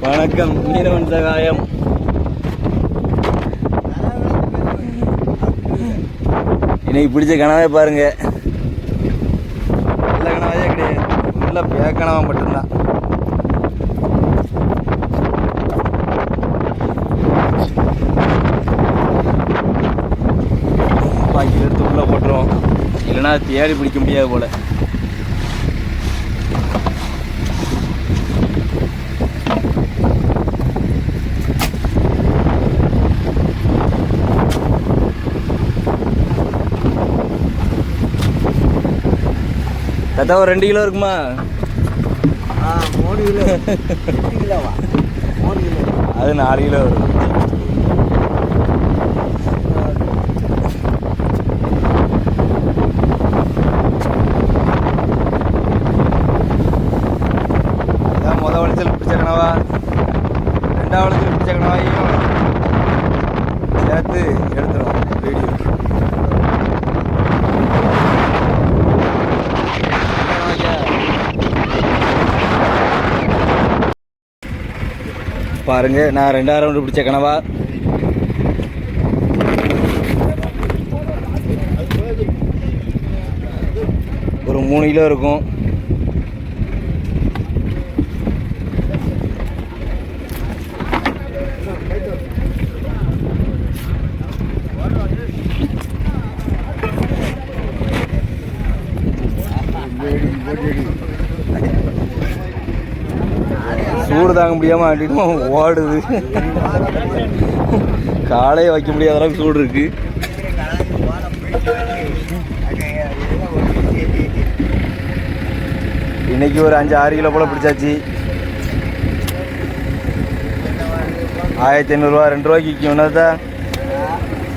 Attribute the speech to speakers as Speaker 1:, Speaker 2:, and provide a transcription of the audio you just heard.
Speaker 1: வணக்கம் மீனவன் சகாயம். இன்னைக்கு பிடிச்ச கனவே பாருங்க, நல்ல கனவே கிடையாது, நல்ல பேக்கனவா மட்டும்தான். பாக்கி எடுத்து உள்ள போட்டுருவோம், இல்லைன்னா தேடி பிடிக்க முடியாது போல. கத்தா ஒரு 2 கிலோ இருக்குமா?
Speaker 2: 3 கிலோ. 2 கிலோவா? 3 கிலோ.
Speaker 1: அது 4 கிலோ வரும். அதான் முத வளர்ச்சல் பிடிச்ச கனவா, 2ஆம் வளர்ச்சல் பிடிச்ச கனவாயும் சேர்த்து எடுத்துருவோம் வீடியோ. பாருங்க, நான் 2ஆம் ரவுண்டு பிடிச்ச கனவா. ஒரு 3 கிலோ இருக்கும். சூடு தாங்க முடியாம ஆட்டிடும், ஓடுது. காலையே வைக்க முடியாத அளவுக்கு சூடு இருக்கு. இன்னைக்கு ஒரு 5-6 கிலோ போல பிடிச்சாச்சு. 1500 ரூபா, 2 ரூபாய்க்கு விற்கும். என்னதான்